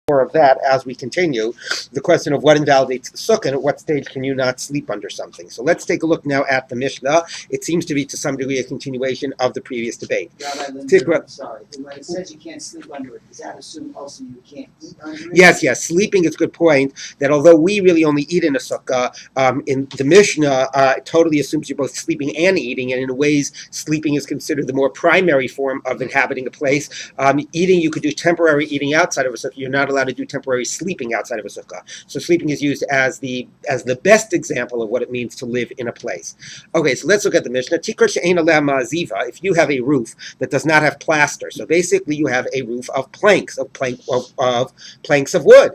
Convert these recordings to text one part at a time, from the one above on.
more of that as we continue. The question of what invalidates the sukkah and at what stage can you not sleep under something. So let's take a look now at the Mishnah. It seems to be to some degree a continuation of the previous debate. Rabbi Linzer, I'm sorry. When it says you can't sleep under it, does that assume also you can't eat under it? Yes. Sleeping is a good point. That although we really only eat in a sukkah, in the Mishnah it totally assumes you're both sleeping and eating, and in ways sleeping is considered the more primary form of inhabiting a place. Eating, you could do temporary eating outside of a sukkah. You're not allowed to do temporary sleeping outside of a sukkah. So sleeping is used as the best example of what it means to live in a place. Okay, so let's look at the Mishnah. If you have a roof that does not have plaster, so basically you have a roof of planks of planks of wood,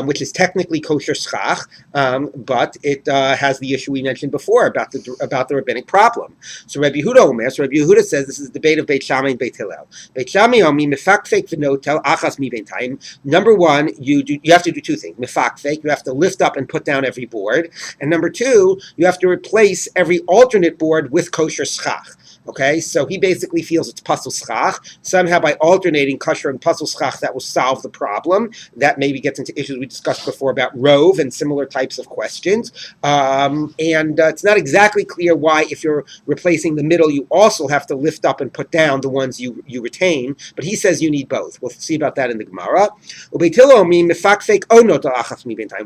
which is technically kosher schach, but it has the issue we mentioned before about the rabbinic problem. So Rabbi Yehuda says this is the debate of Beit Shammai and Beit Hillel. Beit Shammai omi mefakfek v'notel achas mi beintaim. Number one, you have to do two things. Mefakfek, you have to lift up and put down every board, and number two, you have to replace every alternate board with kosher schach. Okay, so he basically feels it's pasul schach. Somehow by alternating kosher and pasul schach, that will solve the problem. That maybe gets into issues we discussed before about rove and similar types of questions. And it's not exactly clear why, if you're replacing the middle, you also have to lift up and put down the ones you retain. But he says you need both. We'll see about that in the Gemara.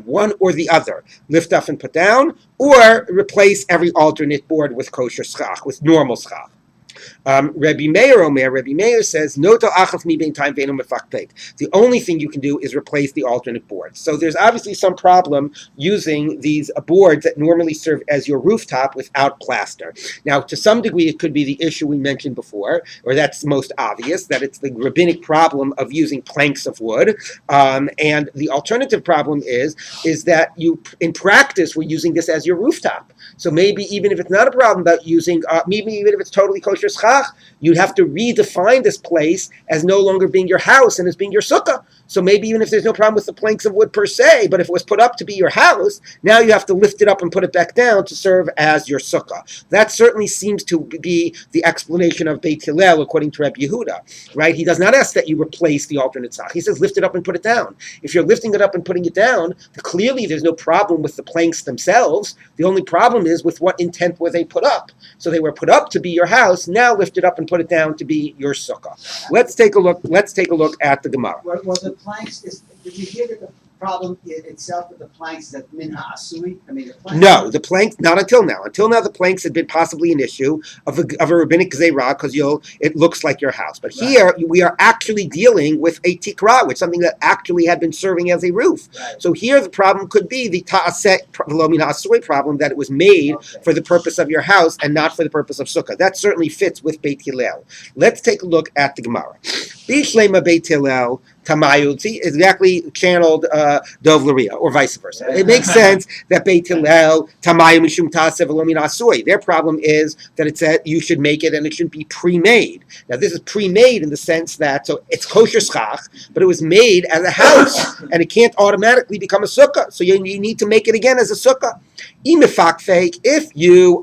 One or the other. Lift up and put down, or replace every alternate board with kosher schach, with normal schach. Rabbi Meir says, no the only thing you can do is replace the alternate boards. So there's obviously some problem using these boards that normally serve as your rooftop without plaster. Now, to some degree, it could be the issue we mentioned before, or that's most obvious, that it's the rabbinic problem of using planks of wood. And the alternative problem is that you, in practice, we're using this as your rooftop. So maybe even if it's not a problem about using, maybe even if it's totally kosher schach, you'd have to redefine this place as no longer being your house and as being your sukkah. So maybe even if there's no problem with the planks of wood per se, but if it was put up to be your house, now you have to lift it up and put it back down to serve as your sukkah. That certainly seems to be the explanation of Beit Hillel according to Rabbi Yehuda, right? He does not ask that you replace the alternate schach. He says lift it up and put it down. If you're lifting it up and putting it down, clearly there's no problem with the planks themselves. The only problem is with what intent were they put up. So they were put up to be your house. Now lift it up and put it down to be your sukkah. Let's take a look at the Gemara. Well, the planks did you hear that the problem itself with the planks is that minha asui? I mean, no, the planks, not until now. Until now, the planks had been possibly an issue of a rabbinic gzeirah because it looks like your house. But right. Here we are actually dealing with a tikra, which is something that actually had been serving as a roof. Right. So here the problem could be the ta'aseh lo min asui problem, that it was made for the purpose of your house and not for the purpose of sukkah. That certainly fits with Beit Hillel. Let's take a look at the Gemara. Bishlema Beit Hillel Tamayu, see, exactly channeled Dov Laria, or vice versa. It makes sense that Beit Hillel Tamayu Mishum Tasev Lo Min Asui. Their problem is that it said you should make it and it should be pre-made. Now this is pre-made in the sense that, so it's kosher schach, but it was made as a house and it can't automatically become a sukkah. So you need to make it again as a sukkah. If you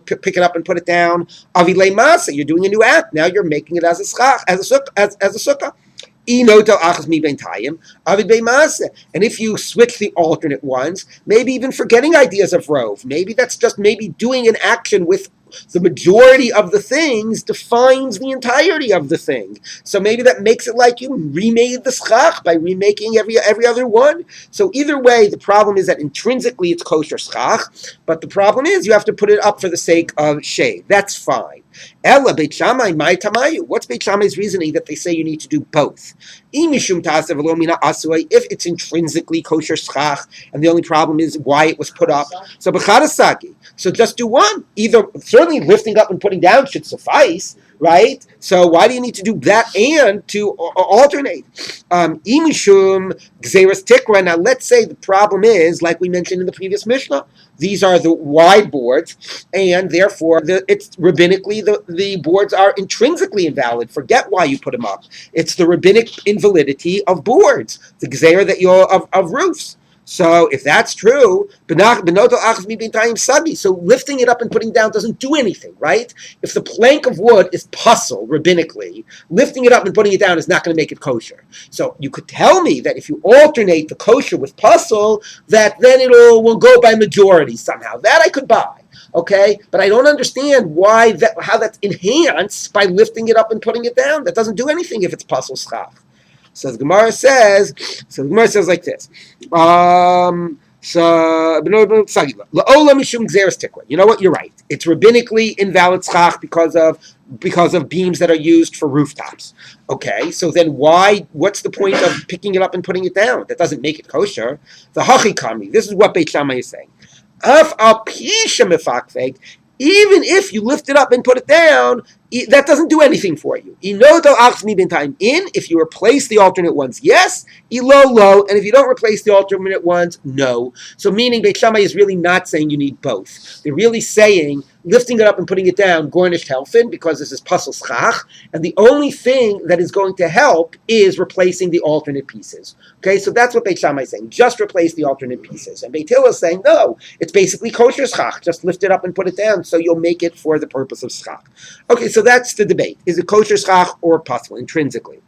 pick it up and put it down, avilei masa, you're doing a new act. Now you're making it as a schach, as a sukkah. And if you switch the alternate ones, maybe even forgetting ideas of rove, maybe that's just maybe doing an action with the majority of the things defines the entirety of the thing. So maybe that makes it like you remade the schach by remaking every other one. So either way, the problem is that intrinsically it's kosher schach, but the problem is you have to put it up for the sake of shade. That's fine. Ella Beit Shammai mai tamayu. What's Beit Shammai's reasoning that they say you need to do both? If it's intrinsically kosher schach, and the only problem is why it was put up, so b'chadasagi. So just do one. Either certainly lifting up and putting down should suffice, right? So why do you need to do that and to alternate? Imishum gzeras tikra. Now let's say the problem is, like we mentioned in the previous Mishnah, these are the wide boards, and therefore it's rabbinically the boards are intrinsically invalid. Forget why you put them up. It's the rabbinic invalidity of boards, the gzeira that you're of roofs. So if that's true, so lifting it up and putting it down doesn't do anything, right? If the plank of wood is puzzle rabbinically, lifting it up and putting it down is not going to make it kosher. So you could tell me that if you alternate the kosher with puzzle, that then will go by majority somehow. That I could buy. Okay, but I don't understand how that's enhanced by lifting it up and putting it down. That doesn't do anything if it's puzzle schach. So the Gemara says like this. You know what? You're right. It's rabbinically invalid schach because of beams that are used for rooftops. Okay, so then what's the point of picking it up and putting it down? That doesn't make it kosher. The hachikami. This is what Beit Shammai is saying. Even if you lift it up and put it down, that doesn't do anything for you. If you replace the alternate ones, yes. Low, and if you don't replace the alternate ones, no. So meaning Beit Shammai is really not saying you need both. They're really saying lifting it up and putting it down, gornish helfen, because this is pasal schach, and the only thing that is going to help is replacing the alternate pieces. Okay, so that's what Beit Shammai is saying. Just replace the alternate pieces. And Beit Hillel is saying, no, it's basically kosher schach. Just lift it up and put it down, so you'll make it for the purpose of schach. Okay, so that's the debate. Is it kosher schach or pasal intrinsically?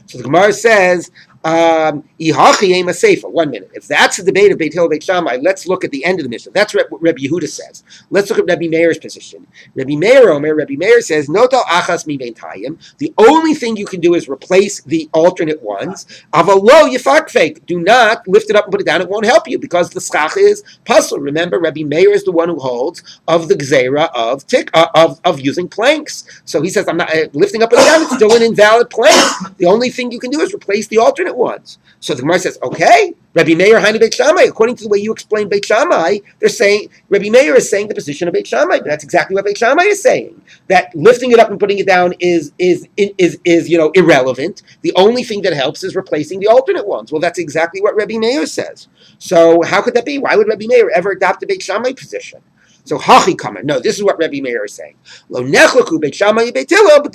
So the Gemara says, Ihachi ema seifa. 1 minute. If that's the debate of Beit Hillel, Beit Shammai, let's look at the end of the Mishnah. That's what Rabbi Yehuda says. Let's look at Rabbi Meir's position. Rabbi Meir says, Notal achas mi beintayim. The only thing you can do is replace the alternate ones. Avalo yifakfek. Do not lift it up and put it down. It won't help you because the schach is puzzle. Remember, Rabbi Meir is the one who holds of the gzeira of using planks. So he says, I'm not lifting up and down. It's still an invalid plank. The only thing you can do is replace the alternate ones. So the Gemara says, okay, Rabbi Meir Hainu Beit Shammai. According to the way you explain Beit Shammai, they're saying Rabbi Meir is saying the position of Beit Shammai. But that's exactly what Beit Shammai is saying. That lifting it up and putting it down is irrelevant. The only thing that helps is replacing the alternate ones. Well, that's exactly what Rabbi Meir says. So how could that be? Why would Rabbi Meir ever adopt the Beit Shammai position? So hachi kamer. No, this is what Rabbi Meir is saying. Lo nechlaku Beit Shammai Beit Hillel, but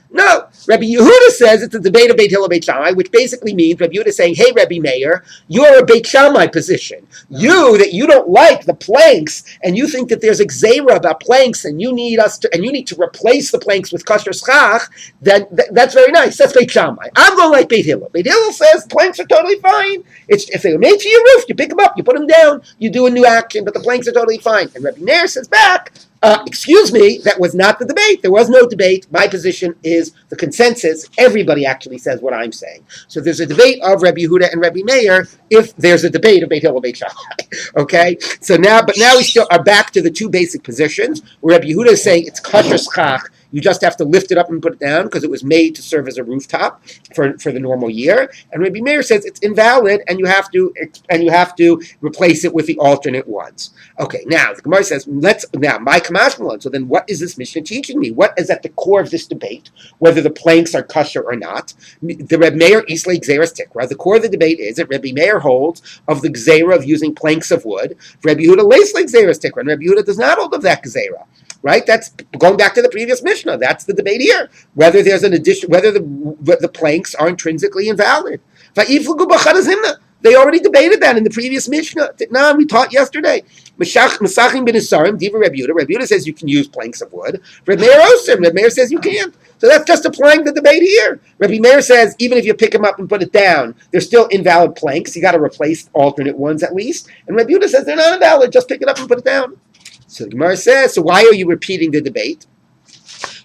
no, Rabbi Yehuda says it's a debate of Beit Hillel, Beit Shammai, which basically means Rabbi Yehuda is saying, hey, Rabbi Meir, you're a Beit Shammai position. You don't like the planks, and you think that there's a gzeira about planks, and you need to replace the planks with kosher schach, then that's very nice. That's Beit Shammai. I'm going like Beit Hillel. Beit Hillel says planks are totally fine. If they were made for your roof, you pick them up, you put them down, you do a new action, but the planks are totally fine. And Rabbi Meir says back, excuse me, that was not the debate. There was no debate. My position is the consensus. Everybody actually says what I'm saying. So there's a debate of Rabbi Yehuda and Rabbi Meir if there's a debate of Beit Hillel, Beit Shammai. Okay? So now we still are back to the two basic positions where Rabbi Yehuda is saying it's kosher schach. You just have to lift it up and put it down because it was made to serve as a rooftop for the normal year. And Rabbi Meir says it's invalid and you have to replace it with the alternate ones. Okay, now the Gemara says my kamashmalon. So then, what is this Mishnah teaching me? What is at the core of this debate? Whether the planks are kosher or not? The Rabbi Meir islay gzeras tikra. The core of the debate is that Rabbi Meir holds of the gzeira of using planks of wood. Rabbi Yehuda leislay gzeras tikra, and Rabbi Yehuda does not hold of that gzeira. Right? That's going back to the previous Mishnah. That's the debate here. Whether there's an addition, whether the planks are intrinsically invalid. They already debated that in the previous Mishnah. We taught yesterday. Masachim ben Isarim, Diva Rabbi Yehuda. Rabbi Yehuda says you can use planks of wood. Rabbi Meir Osim. Rabbi Meir says you can't. So that's just applying the debate here. Rabbi Meir says even if you pick them up and put it down, they're still invalid planks. You got to replace alternate ones at least. And Rabbi Yehuda says they're not invalid. Just pick it up and put it down. So the Gemara says, so why are you repeating the debate?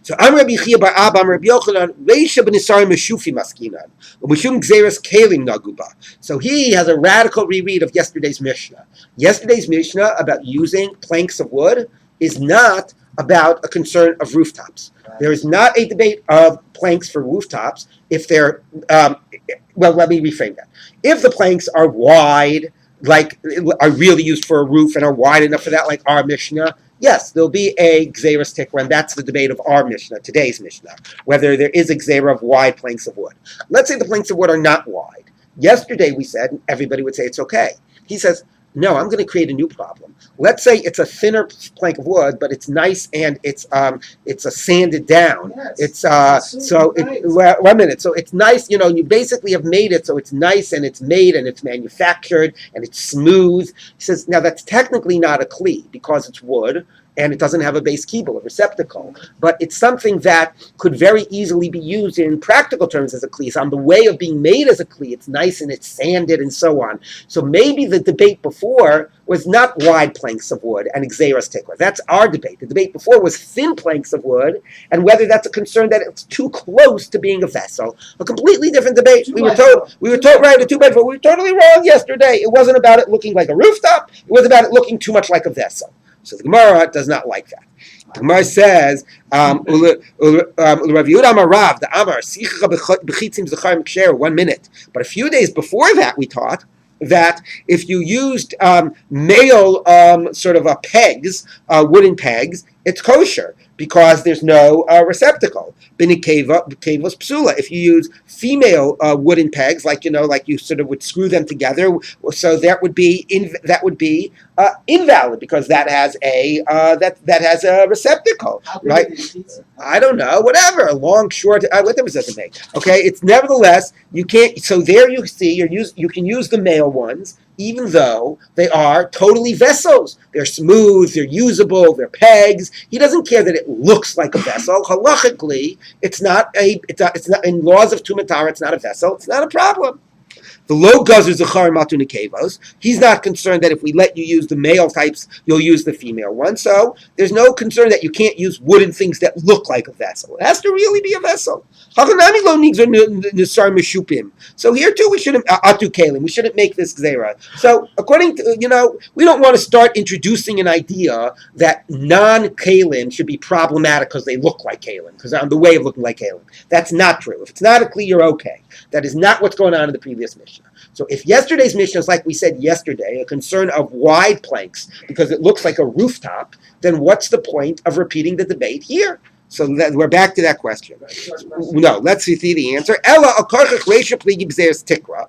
So I'm Rabbi Chia bar Abba, I'm Rabbi Yochanan, Reisha ben Isarim Meshufi Maskinan, Meshum Gzeras Kalim Naguba. So he has a radical reread of yesterday's Mishnah. Yesterday's Mishnah about using planks of wood is not about a concern of rooftops. There is not a debate of planks for rooftops if they're, let me reframe that. If the planks are wide, like are really used for a roof and are wide enough for that, like our Mishnah, yes, there'll be a gzeira tikra, and that's the debate of our Mishnah, today's Mishnah, whether there is a gzeira of wide planks of wood. Let's say the planks of wood are not wide. Yesterday we said everybody would say it's okay. He says, No, I'm going to create a new problem. Let's say it's a thinner plank of wood, but it's nice and it's a sanded down. Yes, It's absolutely so right. well, 1 minute. So it's nice. You basically have made it so it's nice and it's made and it's manufactured and it's smooth. He says now that's technically not a kli because it's wood and it doesn't have a base kibble, a receptacle, but it's something that could very easily be used in practical terms as a kli. It's on the way of being made as a kli. It's nice and it's sanded and so on. So maybe the debate before was not wide planks of wood and xeris tikva. That's our debate. The debate before was thin planks of wood and whether that's a concern that it's too close to being a vessel. A completely different debate. We were told right, a 2x4. We were totally wrong yesterday. It wasn't about it looking like a rooftop. It was about it looking too much like a vessel. So the Gemara does not like that. The Gemara says, Rav Yehuda Amar Rav, the Amar, Bechitzim Zechar Mksher, 1 minute. But a few days before that, we taught that if you used male sort of pegs, wooden pegs, it's kosher because there's no receptacle. Binikeva psula. If you use female wooden pegs, like you sort of would screw them together, so that would be invalid because that has a receptacle, right? I don't know, whatever, long, short, what difference does it make? Okay, it's nevertheless you can't. So there you see, you can use the male ones, even though they are totally vessels. They're smooth, they're usable, they're pegs. He doesn't care that it looks like a vessel. Halachically, it's not in laws of Tumatara, it's not a vessel, it's not a problem. The low guzzers zachar matu nekevos. He's not concerned that if we let you use the male types, you'll use the female one. So there's no concern that you can't use wooden things that look like a vessel. It has to really be a vessel. So here too, we shouldn't atu kalim. We shouldn't make this gzera. So according to we don't want to start introducing an idea that non-kalim should be problematic because they look like kalim, because they're on the way of looking like kalim. That's not true. If it's not a kli, you're okay. That is not what's going on in the previous Mishnah. So if yesterday's Mishnah is like we said yesterday, a concern of wide planks because it looks like a rooftop, then what's the point of repeating the debate here? So we're back to that question. No, let's see the answer. Ella akarchach reisha pligi b'zeres tikra.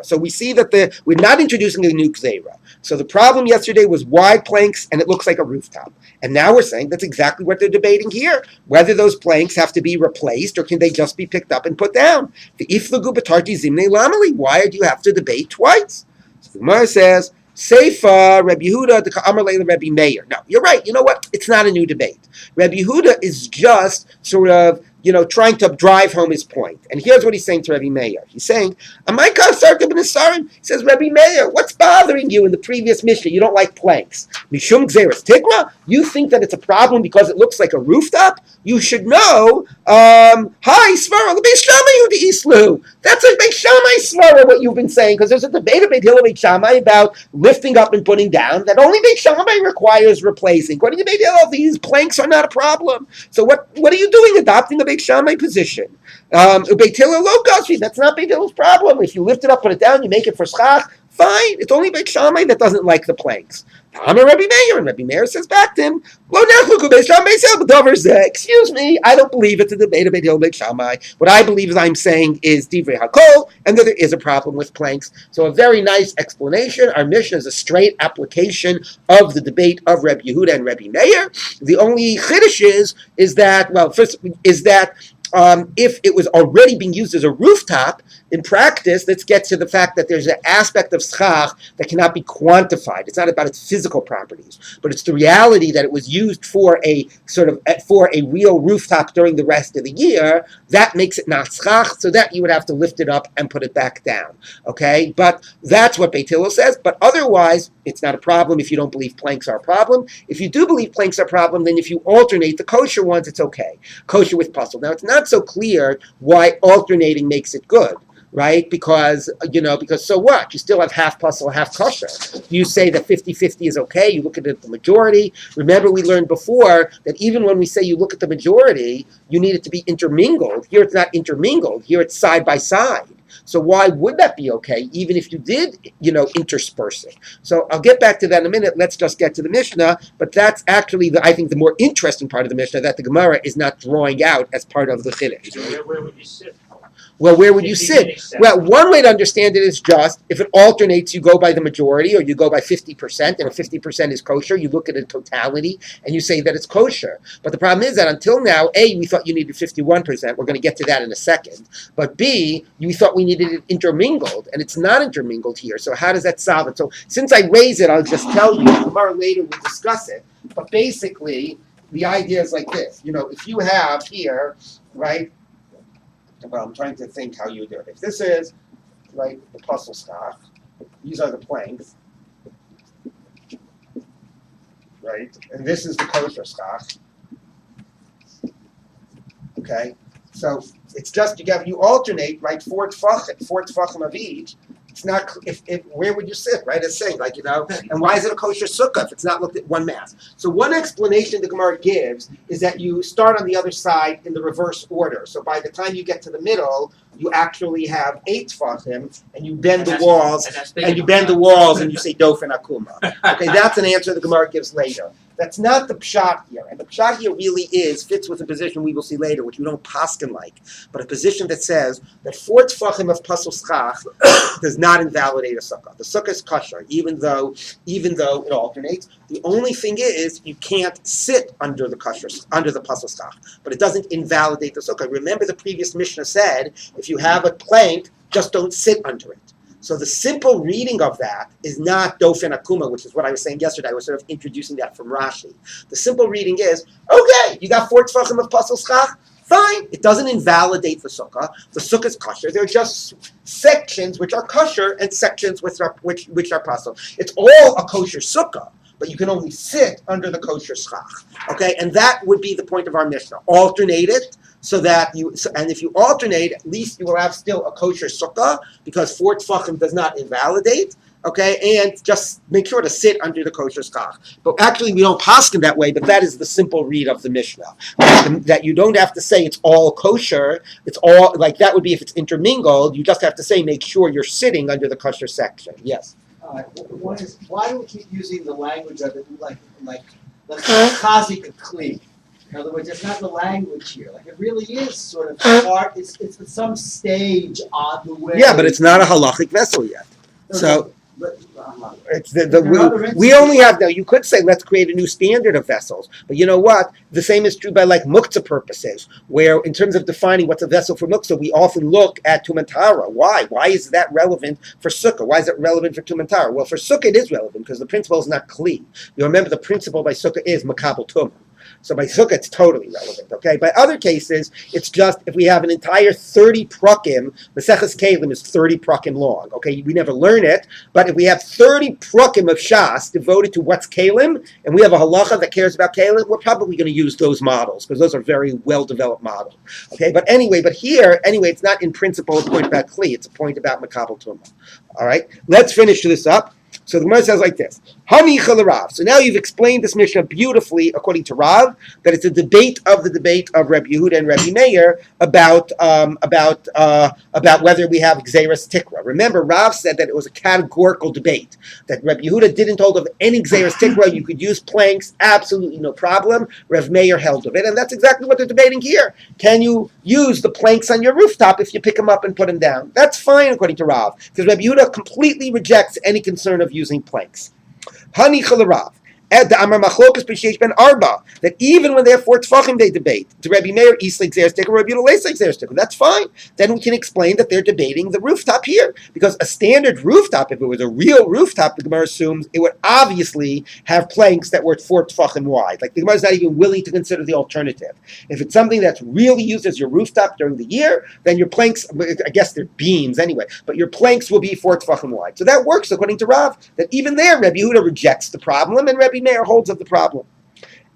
So we see that we're not introducing a new gzeira. So the problem yesterday was wide planks and it looks like a rooftop. And now we're saying that's exactly what they're debating here. Whether those planks have to be replaced or can they just be picked up and put down. The iflagu b'tarti zimnei lamali. Why do you have to debate twice? So the Gemara says, Seifa, Rabbi Yehuda, the Amar Leila, Rabbi Meir. No, you're right. You know what? It's not a new debate. Rabbi Yehuda is just sort of trying to drive home his point. And here's what he's saying to Rabbi Meir. He's saying, he says, Rabbi Meir, what's bothering you in the previous Mishnah? You don't like planks. Mishum Gzeres Tikra? You think that it's a problem because it looks like a rooftop? You should know, hi, Svara, the Beis Shammai the Islu. That's a Beis Shammai Svara, what you've been saying, because there's a debate of Beis Shammai about lifting up and putting down, that only Beis Shammai requires replacing. According to Beis Hillel, these planks are not a problem. So what are you doing adopting the Beis Shammai position? Beit Hillel lo gasvi. That's not Beit Hillel's problem. If you lift it up, put it down, you make it for schach, fine. It's only Beit Shammai that doesn't like the planks. I'm a Rabbi Meir, and Rabbi Meir says back to him, excuse me, I don't believe it's a debate of Beit Hillel Beit Shammai. What I believe is I'm saying is Divrei Hakol, and that there is a problem with planks. So a very nice explanation. Our mission is a straight application of the debate of Rabbi Yehuda and Rabbi Meir. The only chiddush is that if it was already being used as a rooftop, in practice, let's get to the fact that there's an aspect of schach that cannot be quantified. It's not about its physical properties, but it's the reality that it was used for a real rooftop during the rest of the year. That makes it not schach, so that you would have to lift it up and put it back down. Okay, but that's what Beit Hillel says. But otherwise, it's not a problem if you don't believe planks are a problem. If you do believe planks are a problem, then if you alternate the kosher ones, it's okay. Kosher with puzzle. Now, it's not so clear why alternating makes it good. Right? Because so what? You still have half puzzle, half kosher. You say that 50-50 is okay. You look at the majority. Remember, we learned before that even when we say you look at the majority, you need it to be intermingled. Here it's not intermingled. Here it's side by side. So why would that be okay, even if you did, intersperse it? So I'll get back to that in a minute. Let's just get to the Mishnah. But that's actually, I think, the more interesting part of the Mishnah that the Gemara is not drawing out as part of the Chiddush. Where would you sit? Well, where would you If you sit? didn't accept Well, it. one way to understand it is just if it alternates, you go by the majority or you go by 50%, and if 50% is kosher, you look at the totality and you say that it's kosher. But the problem is that until now, A, we thought you needed 51%. We're going to get to that in a second. But B, we thought we needed it intermingled, and it's not intermingled here. So how does that solve it? So since I raise it, I'll just tell you. Tomorrow later we'll discuss it. But basically, the idea is like this. If you have here, right? Well, I'm trying to think how you do it. If this is, right, the puzzle stock, these are the planks, right? And this is the kosher stock. Okay? So it's just you alternate, right, four tefachim of each. It's not, if where would you sit, right? It's saying, and why is it a kosher sukkah if it's not looked at one mass? So one explanation the Gemara gives is that you start on the other side in the reverse order. So by the time you get to the middle, you actually have 8 tefachim, and you bend the walls, and you say dofen akuma. Okay, that's an answer the Gemara gives later. That's not the pshat here, and the pshat here really fits with a position we will see later, which we don't paskin like, but a position that says that 4 tefachim of pasal schach does not invalidate a sukkah. The sukkah is kosher, even though it alternates. The only thing is you can't sit under the pasal schach, but it doesn't invalidate the sukkah. Remember, the previous Mishnah said if you have a plank, just don't sit under it. So the simple reading of that is not dofen akuma, which is what I was saying yesterday. I was sort of introducing that from Rashi. The simple reading is, okay, you got 4 tefachim of pasal schach, fine. It doesn't invalidate the sukkah. The sukkah is kosher. They're just sections which are kosher and sections which are pasal. It's all a kosher sukkah, but you can only sit under the kosher schach. Okay, and that would be the point of our Mishnah. Alternate it. And if you alternate, at least you will have still a kosher sukkah, because 4 tefachim does not invalidate, okay, and just make sure to sit under the kosher schach. But actually we don't paskin that way, but that is the simple read of the Mishnah. That you don't have to say it's all kosher, it's all, like that would be if it's intermingled, you just have to say make sure you're sitting under the kosher section. Yes? One is, why do we keep using the language of it like the chazik kli? In other words, it's not the language here. Like it really is sort of part. It's at some stage on the way. Yeah, but it's not a halachic vessel yet. So it's we only have now. You could say let's create a new standard of vessels, but you know what? The same is true by like muktzah purposes, where in terms of defining what's a vessel for muktzah, we often look at tumantara. Why? Why is that relevant for sukkah? Why is it relevant for tumantara? Well, for sukkah it is relevant because the principle is not kli. You remember the principle by sukkah is makabel tumah. So by sukkah, it's totally relevant, okay? By other cases, it's just if we have an entire 30 prakim, Maseches Kelim is 30 prakim long, okay? We never learn it, but if we have 30 prakim of Shas devoted to what's Kelim, and we have a halacha that cares about Kelim, we're probably going to use those models, because those are very well-developed models, okay? But here, it's not in principle a point about Kli, it's a point about Makabel Tumah, all right? Let's finish this up. So the Gemara says like this: Hanicha Rav. So now you've explained this Mishnah beautifully, according to Rav, that it's a debate of Rabbi Yehuda and Rabbi Meir about whether we have Gzeras Tikra. Remember, Rav said that it was a categorical debate, that Rabbi Yehuda didn't hold of any Gzeras Tikra. You could use planks, absolutely no problem. Rabbi Meir held of it, and that's exactly what they're debating here. Can you use the planks on your rooftop if you pick them up and put them down? That's fine, according to Rav, because Rabbi Yehuda completely rejects any concern of using planks. Hanicha Rav. That even when they have 4 tefachim, they debate. To Rabbi Meir, Islik Zerstik, or Rabbi Yehuda Leislik Zerstik. That's fine. Then we can explain that they're debating the rooftop here. Because a standard rooftop, if it was a real rooftop, the Gemara assumes it would obviously have planks that were 4 tefachim wide. Like the Gemara is not even willing to consider the alternative. If it's something that's really used as your rooftop during the year, then your planks, I guess they're beams anyway, but your planks will be 4 tefachim wide. So that works according to Rav, that even there, Rabbi Yehuda rejects the problem, and Rabbi Meir holds of the problem.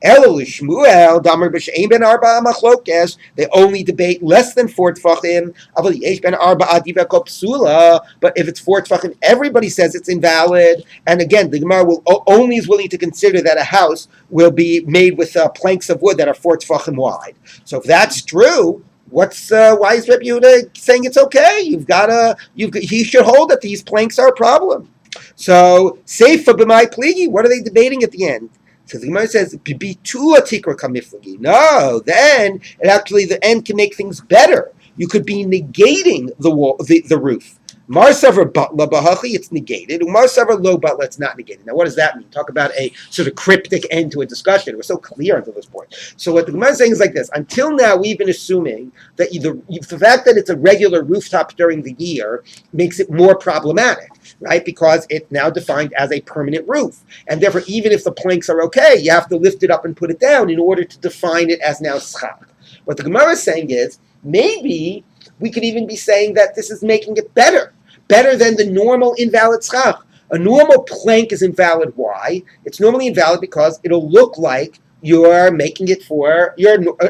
Shmuel, Damar b'shein ben arba machlokes. They only debate less than 4 tefachim. Aval yesh ben arba adiva kol psula. But if it's 4 tefachim, everybody says it's invalid. And again, the Gemara only is willing to consider that a house will be made with planks of wood that are 4 tefachim wide. So if that's true, why is Rabbi Yehuda saying it's okay? He should hold that these planks are a problem. So, Seifa b'mai pligi, what are they debating at the end? So the Gemara says, "Bibitua tikra kamiflagi." No, then the end can make things better. you could be negating the wall, the roof. Mar Savar Batla Bahachi, it's negated. Umar Savar Lo Batla, it's not negated. Now, what does that mean? Talk about a sort of cryptic end to a discussion. It was so clear until this point. So what the Gemara is saying is like this. Until now, we've been assuming that the fact that it's a regular rooftop during the year makes it more problematic, right? Because it's now defined as a permanent roof. And therefore, even if the planks are okay, you have to lift it up and put it down in order to define it as now schach. What the Gemara is saying is, maybe we could even be saying that this is making it better than the normal invalid schach. A normal plank is invalid. Why? It's normally invalid because it'll look like you're making it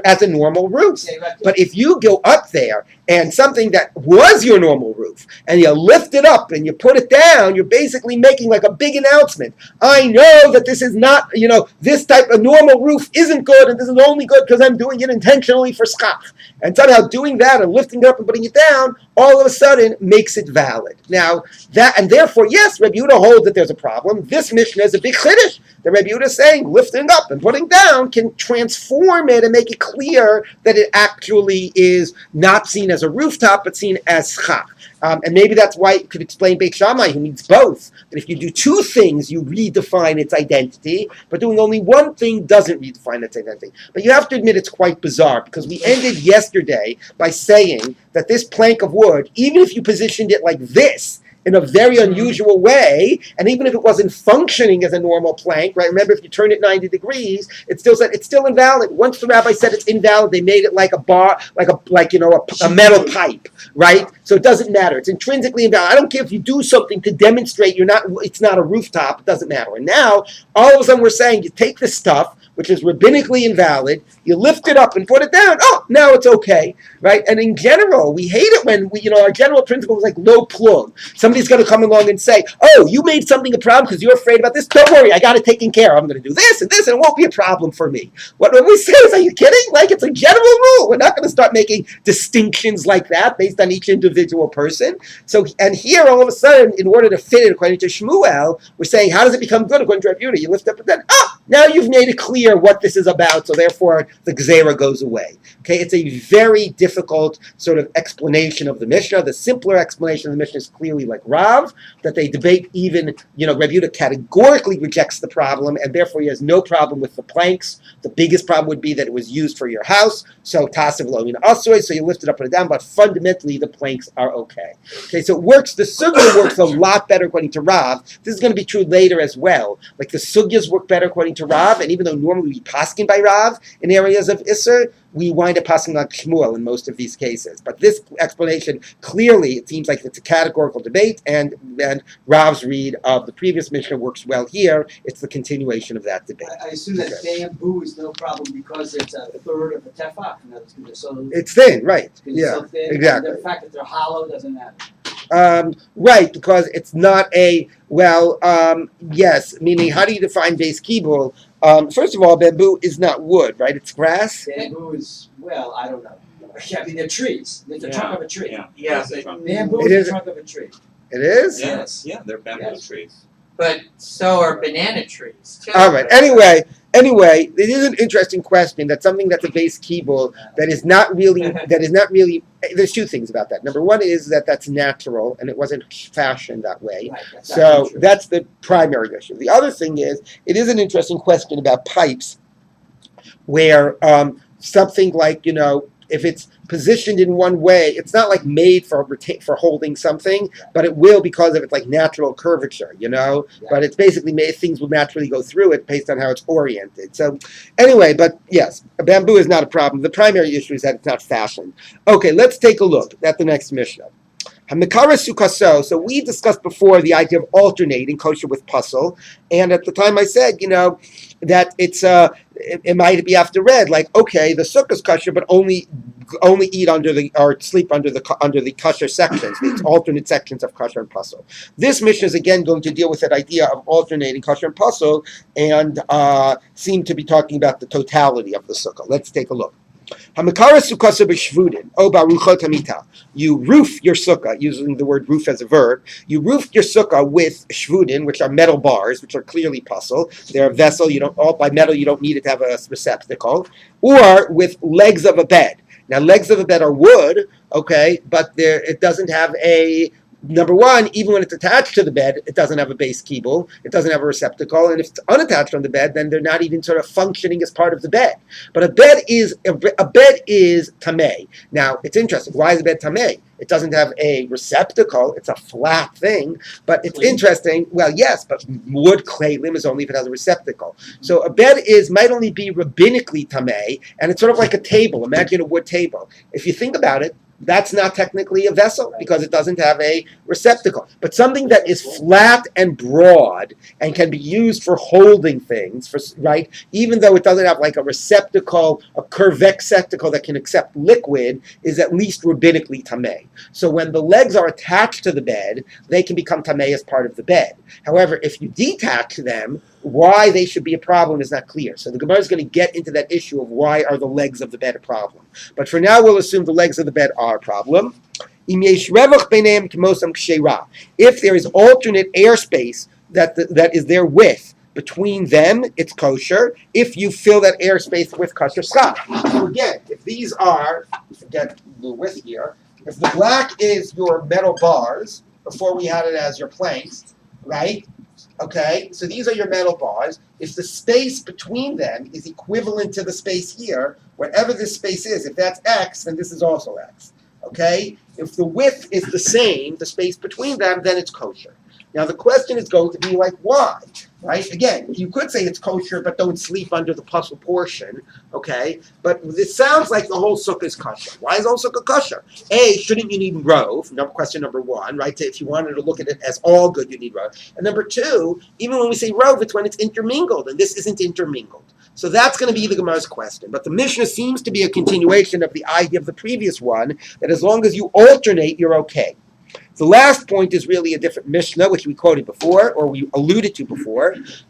as a normal roof. But if you go up there and something that was your normal roof, and you lift it up and you put it down, you're basically making like a big announcement. I know that this is not, this type of normal roof isn't good, and this is only good because I'm doing it intentionally for schach. And somehow doing that and lifting it up and putting it down, all of a sudden makes it valid. Now, and therefore, yes, Rabbi Yehuda holds that there's a problem. This Mishnah is a big chiddush. The Rabbi Yehuda is saying lifting up and putting down can transform it and make it clear that it actually is not seen as a rooftop, but seen as schach. And maybe that's why it could explain Beit Shammai, who needs both. That if you do two things, you redefine its identity, but doing only one thing doesn't redefine its identity. But you have to admit it's quite bizarre, because we ended yesterday by saying that this plank of wood, even if you positioned it like this, in a very unusual way, and even if it wasn't functioning as a normal plank, right? Remember, if you turn it 90 degrees, it's still invalid. Once the rabbi said it's invalid, they made it like a bar, a metal pipe, right? So it doesn't matter. It's intrinsically invalid. I don't care if you do something to demonstrate it's not a rooftop. It doesn't matter. And now, all of a sudden, we're saying you take this stuff, which is rabbinically invalid, you lift it up and put it down. Oh, now it's okay, right? And in general, we hate it when our general principle is like no plug. Somebody's going to come along and say, oh, you made something a problem because you're afraid about this. Don't worry, I got it taken care of. I'm going to do this and this, and it won't be a problem for me. What we say is, are you kidding? Like, it's a general rule. We're not going to start making distinctions like that based on each individual person. So, and here, all of a sudden, in order to fit it according to Shmuel, we're saying, how does it become good according to Rabbi Yehuda? You lift up and then, now you've made it clear what this is about, so therefore the gzeira goes away. Okay, it's a very difficult sort of explanation of the Mishnah. The simpler explanation of the Mishnah is clearly like Rav, that they debate even, Rabbi Yehuda categorically rejects the problem, and therefore he has no problem with the planks. The biggest problem would be that it was used for your house, so tassiv lo min asui, so you lift it up and down, but fundamentally the planks are okay. Okay, so it works, the sugya works a lot better according to Rav. This is going to be true later as well. Like the sugyas work better according to Rav, and even though normally we paskin by Rav in areas of Isser, we wind up passing like Shmuel in most of these cases. But this explanation, clearly, it seems like it's a categorical debate, and Rav's read of the previous Mishnah works well here. It's the continuation of that debate. I assume that bamboo is no problem because it's a third of a tefach. It's thin, right? Yeah, so thin, exactly. And the fact that they're hollow doesn't matter. Right, because it's not yes, meaning how do you define base kibul? First of all, bamboo is not wood, right? It's grass. Bamboo is, I don't know. I mean, they're trees. It's the trunk of a tree. Yeah. Bamboo is the trunk of a tree. It is? Yes. Yeah, they're bamboo trees. But so are banana trees, too. All right. Anyway, it is an interesting question. That's something that's a base kibul that is not really. There's two things about that. Number one is that's natural and it wasn't fashioned that way. Right, so that's the primary issue. The other thing is, it is an interesting question about pipes, where something like if it's positioned in one way, it's not like made for holding something, but it will because of its like natural curvature, Yeah. But it's basically made, things will naturally go through it based on how it's oriented. So anyway, but yes, bamboo is not a problem. The primary issue is that it's not fashioned. Okay, let's take a look at the next Mishnah. So we discussed before the idea of alternating kosher with puzzle, and at the time I said, that it's it might be after red, like okay, the sukkah is kosher, but only eat or sleep under the kosher sections, the alternate sections of kosher and puzzle. This mission is again going to deal with that idea of alternating kosher and puzzle, and seem to be talking about the totality of the sukkah. Let's take a look. You roof your sukkah, using the word roof as a verb. You roof your sukkah with shvudin, which are metal bars, which are clearly puzzle. They're a vessel. By metal, you don't need it to have a receptacle, or with legs of a bed. Now, legs of a bed are wood, okay, but it doesn't have a, number one, even when it's attached to the bed, it doesn't have a base kibble, it doesn't have a receptacle, and if it's unattached from the bed, then they're not even sort of functioning as part of the bed. But a bed is tameh. Now, it's interesting. Why is a bed tameh? It doesn't have a receptacle. It's a flat thing. But it's interesting. Well, yes, but wood clay limb is only if it has a receptacle. So a bed might only be rabbinically tameh, and it's sort of like a table. Imagine a wood table. If you think about it, that's not technically a vessel because it doesn't have a receptacle. But something that is flat and broad and can be used for holding things, right? Even though it doesn't have like a receptacle, a curved receptacle that can accept liquid, is at least rabbinically tameh. So when the legs are attached to the bed, they can become tameh as part of the bed. However, if you detach them, why they should be a problem is not clear. So the Gemara is going to get into that issue of why are the legs of the bed a problem. But for now, we'll assume the legs of the bed are a problem. If there is alternate airspace that is there with between them, it's kosher. If you fill that airspace with kosher Succah. So again, if these are, forget the width here, if the black is your metal bars, before we had it as your planks, right? Okay, so these are your metal bars. If the space between them is equivalent to the space here, whatever this space is, if that's X, then this is also X. Okay? If the width is the same, the space between them, then it's kosher. Now the question is going to be like, why? Right? Again, you could say it's kosher, but don't sleep under the puzzle portion. Okay? But it sounds like the whole sukkah is kosher. Why is the whole sukkah kosher? A, shouldn't you need rove? Question number one, right? If you wanted to look at it as all good, you need rove. And number two, even when we say rove, it's when it's intermingled, and this isn't intermingled. So that's going to be the Gemara's question. But the Mishnah seems to be a continuation of the idea of the previous one, that as long as you alternate, you're okay. The last point is really a different Mishnah, which we quoted before, or we alluded to before. If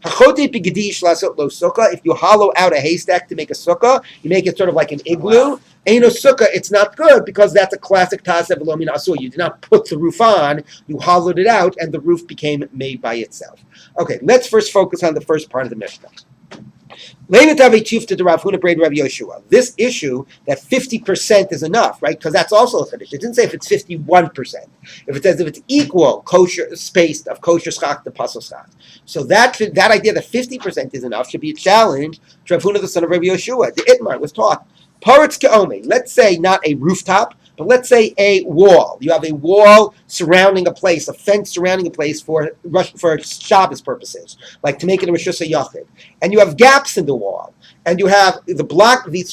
you hollow out a haystack to make a sukkah, you make it sort of like an igloo. Ain't no sukkah, it's not good, because that's a classic tasev lo min asur. You did not put the roof on, you hollowed it out, and the roof became made by itself. Okay, let's first focus on the first part of the Mishnah. This issue that 50% is enough, right? Because that's also a finish. It didn't say if it's 51%. If it says if it's equal kosher spaced of kosher schach to pasol schach. So that idea that 50% is enough should be a challenge to Rav Huna, the son of Rabbi Yeshua. The Itmar was taught. Paretz ke'omei. Let's say not a rooftop, but let's say a wall. You have a wall surrounding a place, a fence surrounding a place for Shabbos purposes, like to make it a Rosh Hashanah. And you have gaps in the wall, and you have the block, the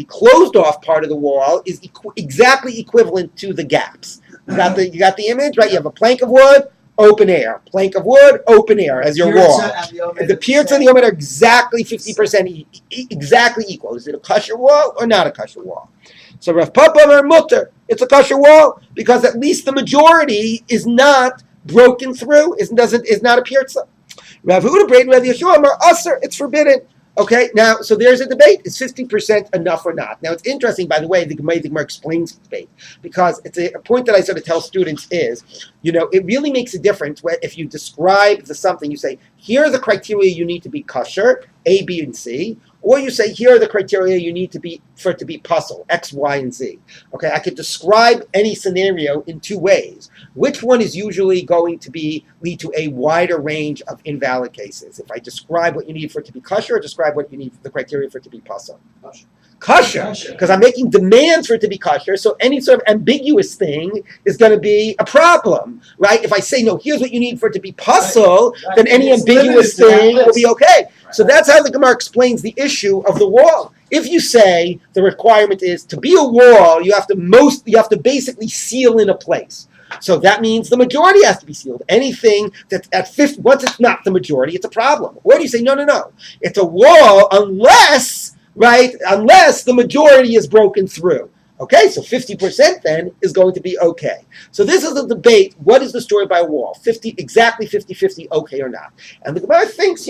closed off part of the wall is exactly equivalent to the gaps. You got the image, right? You have a plank of wood, open air. Plank of wood, open air as your wall. The Pirza and the Omed are exactly 50%, exactly equal. Is it a kosher wall or not a kosher wall? So Rav Papa or Mutter, it's a kosher wall because at least the majority is not broken through, is not a Pirza. Rav Huna Braid Rav Yeshua are usher, it's forbidden. Okay, now, so there's a debate. Is 50% enough or not? Now, it's interesting, by the way, the Gemara explains the debate, because it's a point that I sort of tell students is, it really makes a difference if you describe something, you say, here are the criteria you need to be kosher, A, B, and C, or you say, here are the criteria you need to be for it to be puzzle, X, Y, and Z. Okay, I could describe any scenario in two ways. Which one is usually going to lead to a wider range of invalid cases? If I describe what you need for it to be kosher, or describe what you need the criteria for it to be puzzle? Kosher, because I'm making demands for it to be kosher, so any sort of ambiguous thing is going to be a problem, right? If I say, no, here's what you need for it to be puzzle, then any ambiguous thing will be okay. So that's how the Gemara explains the issue of the wall. If you say the requirement is to be a wall, you have to basically seal in a place. So that means the majority has to be sealed. Anything that's at 50, once it's not the majority, it's a problem. Or do you say, no, it's a wall unless the majority is broken through. Okay, so 50% then is going to be okay. So this is a debate. What is the story by a wall? 50-50, okay or not? And the Gemara thinks,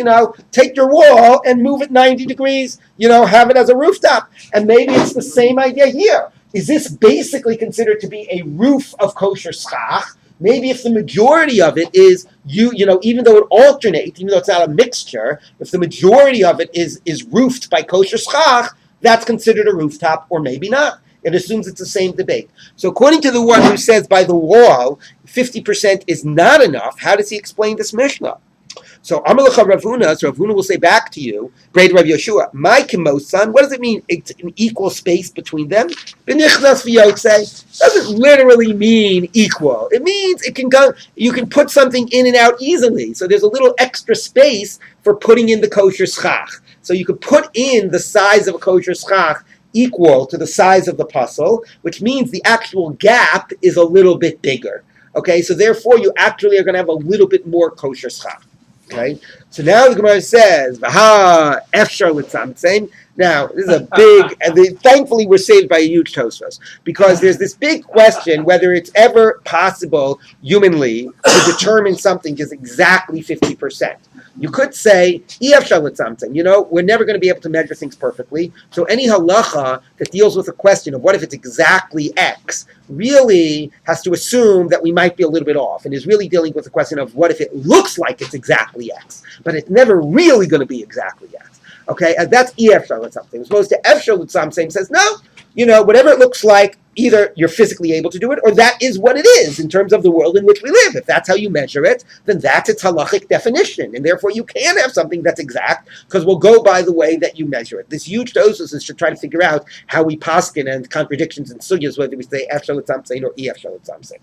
take your wall and move it 90 degrees, have it as a rooftop. And maybe it's the same idea here. Is this basically considered to be a roof of kosher schach? Maybe if the majority of it is, even though it alternates, even though it's not a mixture, if the majority of it is roofed by kosher schach, that's considered a rooftop, or maybe not. It assumes it's the same debate. So according to the one who says by the wall, 50% is not enough, how does he explain this Mishnah? So Amalecha Ravuna, so Ravuna will say back to you, Braid Rav Yeshua, my Kimosan, what does it mean? It's an equal space between them? B'nichnas v'yotzei doesn't literally mean equal. It means it can go, you can put something in and out easily. So there's a little extra space for putting in the kosher schach. So you could put in the size of a kosher schach equal to the size of the puzzle, which means the actual gap is a little bit bigger. Okay, so therefore you actually are going to have a little bit more kosher schach. Okay, so now the Gemara says, "Vaha efshar l'tzamtzem." Now this is a big, and thankfully we're saved by a huge Tosfos, because there's this big question whether it's ever possible humanly to determine something is exactly 50%. You could say, we're never going to be able to measure things perfectly. So any halacha that deals with the question of what if it's exactly X really has to assume that we might be a little bit off, and is really dealing with the question of what if it looks like it's exactly X, but it's never really going to be exactly X. Okay, and that's EF something. As opposed to F something says, no, whatever it looks like, either you're physically able to do it, or that is what it is in terms of the world in which we live. If that's how you measure it, then that's its halachic definition, and therefore you can have something that's exact, because we'll go by the way that you measure it. This huge dosis is to try to figure out how we paskin and contradictions and sugyas, whether we say F shalat samsein or EF shalat samsein.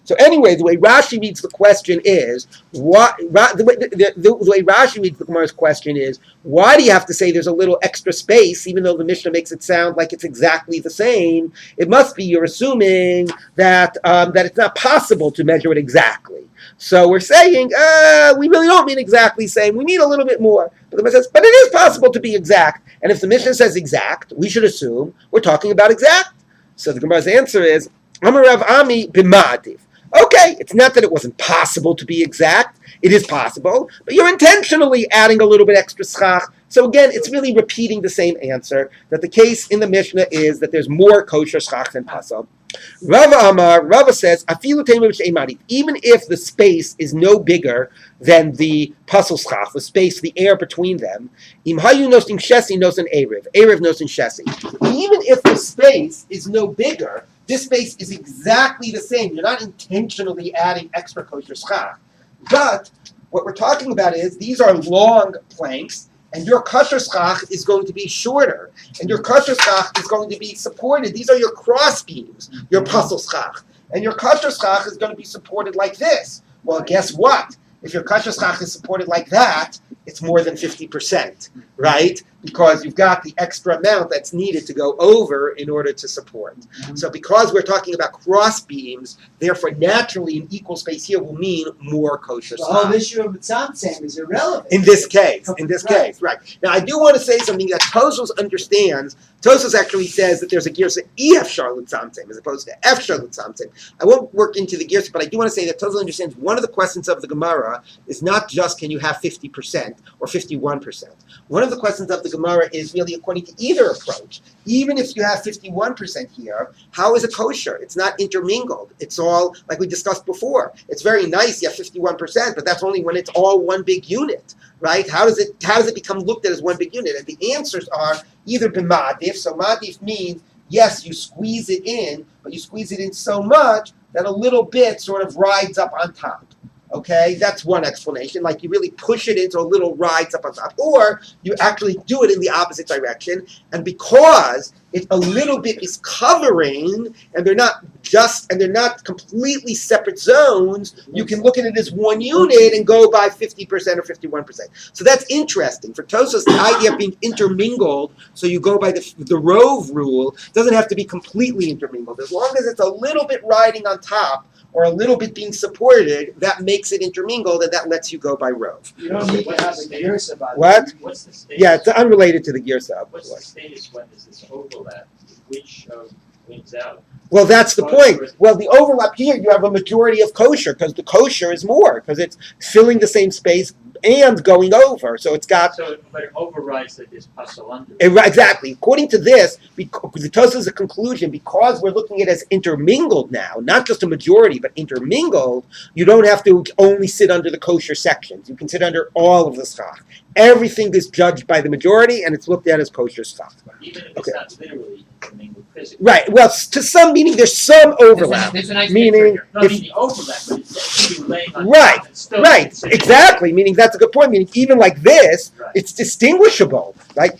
So anyway, the way Rashi reads the question is, the way Rashi reads the Gemara's question is, why do you have to say there's a little extra space, even though the Mishnah makes it sound like it's exactly the same? It must be you're assuming that that it's not possible to measure it exactly. So we're saying, we really don't mean exactly same. We mean a little bit more. But the Mishnah says, but it is possible to be exact. And if the Mishnah says exact, we should assume we're talking about exact. So the Gemara's answer is, Amarav Ami b'ma'ativ. Okay, it's not that it wasn't possible to be exact. It is possible, but you're intentionally adding a little bit extra schach. So again, it's really repeating the same answer, that the case in the Mishnah is that there's more kosher schach than pasal. Rava says, even if the space is no bigger than the pasal schach, the space, the air between them, even if the space is no bigger, this space is exactly the same. You're not intentionally adding extra kosher schach. But what we're talking about is these are long planks, and your kosher schach is going to be shorter, and your kosher schach is going to be supported. These are your cross beams, your pasal schach, and your kosher schach is going to be supported like this. Well, guess what? If your kosher schach is supported like that, it's more than 50%, right? Because you've got the extra amount that's needed to go over in order to support. Mm-hmm. So because we're talking about cross beams, therefore naturally an equal space here will mean more kosher schach. The whole issue of tzamtzem is irrelevant. In this case, right. Now I do want to say something that Tosfos understands. Tosfos actually says that there's a girsa EF charlotte tzamtzem as opposed to F charlotte tzamtzem. I won't work into the girsa, but I do want to say that Tosfos understands one of the questions of the Gemara is not just can you have 50% or 51%. One of the questions of the Gemara is really according to either approach. Even if you have 51% here, how is it kosher? It's not intermingled. It's all, like we discussed before. It's very nice, you have 51%, but that's only when it's all one big unit, right? How does it become looked at as one big unit? And the answers are either b'ma'adif, so ma'adif means, yes, you squeeze it in, but you squeeze it in so much that a little bit sort of rides up on top. Okay, that's one explanation. Like you really push it into a little rides up on top, or you actually do it in the opposite direction. And because it a little bit is covering, and they're not completely separate zones, you can look at it as one unit and go by 50% or 51%. So that's interesting. For Tosfos, the idea of being intermingled, so you go by the Rove rule, doesn't have to be completely intermingled. As long as it's a little bit riding on top, or a little bit being supported, that makes it intermingled, and that lets you go by Rove. You don't need to have the girsa by what? What's the status? Yeah, it's unrelated to the girsa. What's the status when does this overlap? Which wins out? Well, that's the point. Well, the overlap here, you have a majority of kosher, because the kosher is more, because it's filling the same space, and going over. So it's got but it overrides that this puzzle under. Exactly. According to this, because the Tosfos is a conclusion, because we're looking at it as intermingled now, not just a majority, but intermingled, you don't have to only sit under the kosher sections. You can sit under all of the schach. Everything is judged by the majority, and it's looked at as kosher schach. Even if it's not literally intermingled physically. Right. Well, to some meaning, there's some overlap. There's a nice Meaning, picture No, I mean the overlap, but it's laying on Right, top and still right, considered- exactly. Meaning that's a good point. Meaning even like this, Right. it's distinguishable. Like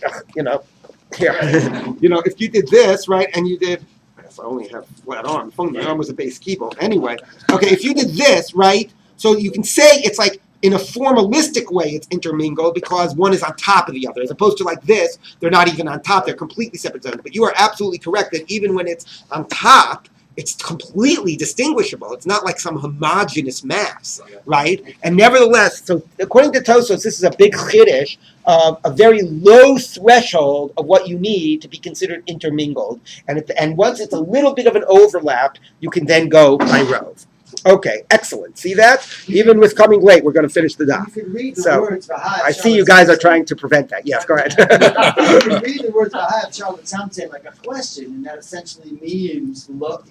here, if you did this, right, and you did. If I only have flat arm. If only my arm was a base keyboard. Anyway, okay. If you did this, right, so you can say it's like in a formalistic way, it's intermingled because one is on top of the other, as opposed to like this, they're not even on top; they're completely separate zones. But you are absolutely correct that even when it's on top, it's completely distinguishable. It's not like some homogeneous mass, right? And nevertheless, so according to Tosfos, this is a big chiddush of a very low threshold of what you need to be considered intermingled. And once it's a little bit of an overlap, you can then go by rove. Okay, excellent. See that? Even with coming late, we're going to finish the You daf. can read the So, words V'ha'ev I see you guys are trying to prevent that. Yes, go ahead. You can read the words V'ha'ev Charlotte sounds like a question, and that essentially means look,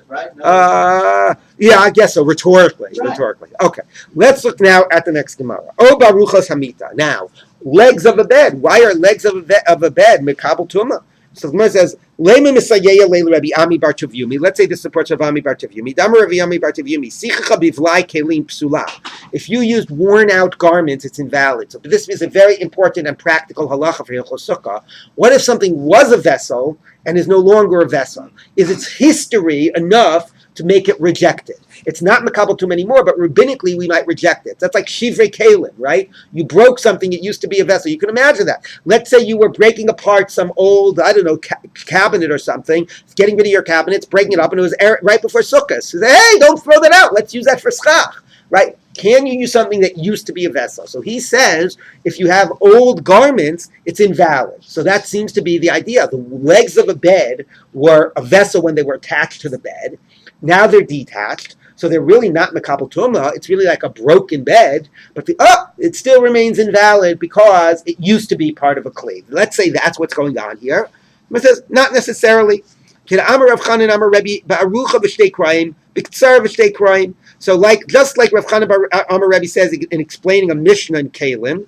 right? No. Yeah, I guess so. Rhetorically. Right. Okay, let's look now at the next Gemara. Oh, baruchas hamita. Now, legs of a bed. Why are legs of a bed mekabel tuma? So the Gemara says, "Lema misayeya leil Rabbi Ami bar Tuvumi." Let's say this supports Rabbi Ami bar Tuvumi. Damar Rabbi Ami bar Tuvumi. Sichacha bivlai kelim psula. If you used worn-out garments, it's invalid. So this is a very important and practical halacha for Hilchos Sukkah. What if something was a vessel and is no longer a vessel? Is its history enough to make it rejected? It's not makabel tum anymore, but rabbinically we might reject it. That's like shivrei kalim, right? You broke something; it used to be a vessel. You can imagine that. Let's say you were breaking apart some old, cabinet or something, getting rid of your cabinets, breaking it up, and it was right before Sukkah. So say, hey, don't throw that out. Let's use that for schach, right? Can you use something that used to be a vessel? So he says, if you have old garments, it's invalid. So that seems to be the idea. The legs of a bed were a vessel when they were attached to the bed. Now they're detached. So they're really not mekabel tumah. It's really like a broken bed, but it still remains invalid because it used to be part of a cleave. Let's say that's what's going on here. But it says not necessarily. So just like Rav Chanan Amar Rebbe says in explaining a Mishnah in Kalim,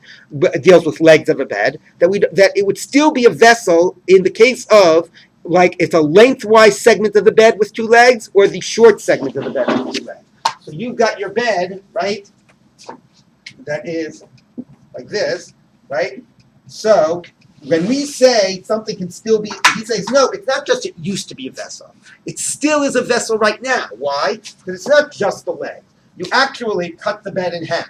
deals with legs of a bed, that it would still be a vessel in the case of like it's a lengthwise segment of the bed with two legs or the short segment of the bed with two legs. So you've got your bed, right? That is like this, right? So when we say something can still be, he says, no, it's not just it used to be a vessel. It still is a vessel right now. Why? Because it's not just the legs. You actually cut the bed in half.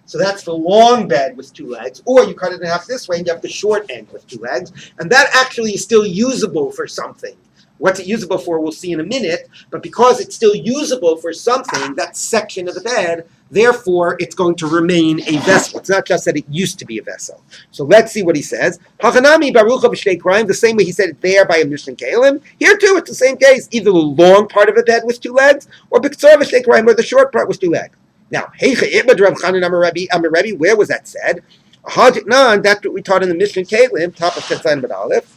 So that's the long bed with two legs, or you cut it in half this way and you have the short end with two legs, and that actually is still usable for something. What's it usable for, we'll see in a minute, but because it's still usable for something, that section of the bed, therefore it's going to remain a vessel. It's not just that it used to be a vessel. So let's see what he says. Hachanami barucha b'shtei krayim, the same way he said it there by a Mishnah Kalim. Here too, it's the same case, either the long part of a bed with two legs, or b'ktsar b'shtei krayim, or the short part with two legs. Now, where was that said? That's what we taught in the Mishnah Kalim, top of Tetzayin B'd Aleph.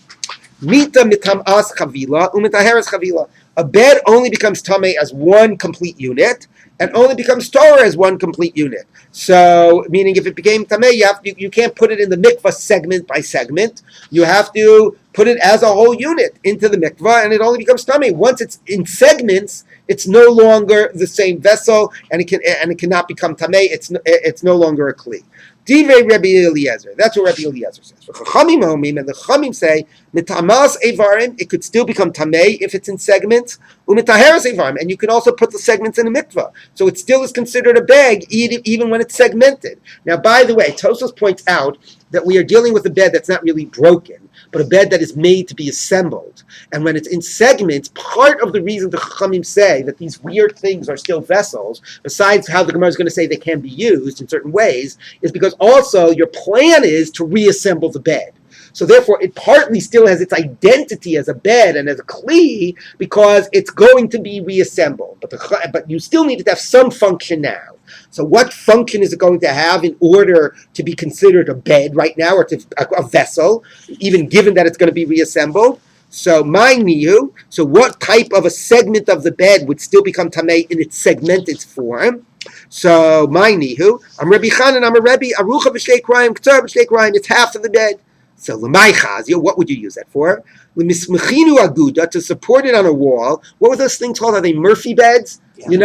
Mita mitam as chavila umitaheres chavila. A bed only becomes tamei as one complete unit, and only becomes Torah as one complete unit. So, meaning if it became tamei, you can't put it in the mikvah segment by segment. You have to put it as a whole unit into the mikvah, and it only becomes tamei. Once it's in segments, it's no longer the same vessel, and it cannot become tamei. It's no longer a kli. Divrei Rabbi Eliezer. That's what Rabbi Eliezer says. Chachamim homim, and the Chachamim say mitamas evarim. It could still become tamei if it's in segments. Umitaheres evarim, and you can also put the segments in a mikvah, so it still is considered a bag even when it's segmented. Now, by the way, Tosfos points out that we are dealing with a bed that's not really broken, but a bed that is made to be assembled. And when it's in segments, part of the reason the Chachamim say that these weird things are still vessels, besides how the Gemara is going to say they can be used in certain ways, is because also your plan is to reassemble the bed. So therefore, it partly still has its identity as a bed and as a kli because it's going to be reassembled. But you still need to have some function now. So what function is it going to have in order to be considered a bed right now, or a vessel, even given that it's going to be reassembled? So my niyu. So what type of a segment of the bed would still become tamei in its segmented form? So my nihu. I'm Rabbi Chanan. I'm a Rebbe. Arucha b'shtei krayim, k'tzar b'shtei krayim. It's half of the bed. So l'may chazio. What would you use that for? L'mismechinu aguda, to support it on a wall. What were those things called? Are they Murphy beds? You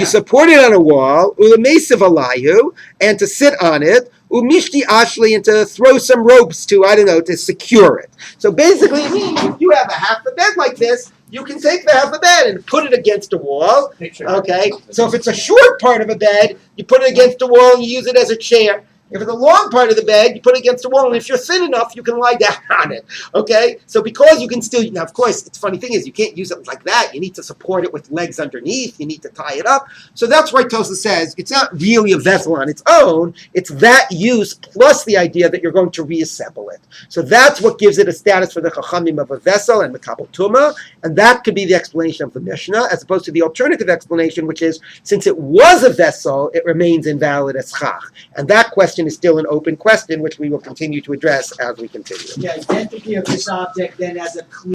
support it on a wall. U'lemesiv alayu, and to sit on it. Umishti ashli, and to throw some ropes to secure it. So basically it means if you have a half a bed like this, you can take the half a bed and put it against a wall. Okay? So if it's a short part of a bed, you put it against a wall and you use it as a chair. If it's a long part of the bed, you put it against the wall, and if you're thin enough, you can lie down on it. Okay? So because you can still, now of course, the funny thing is you can't use it like that. You need to support it with legs underneath. You need to tie it up. So that's why Tosa says it's not really a vessel on its own. It's that use plus the idea that you're going to reassemble it. So that's what gives it a status for the Chachamim of a vessel and Mekabel Tumah, and that could be the explanation of the Mishnah, as opposed to the alternative explanation, which is since it was a vessel, it remains invalid as Chach. And that question is still an open question, which we will continue to address as we continue. Yeah, identity of this object then as a clear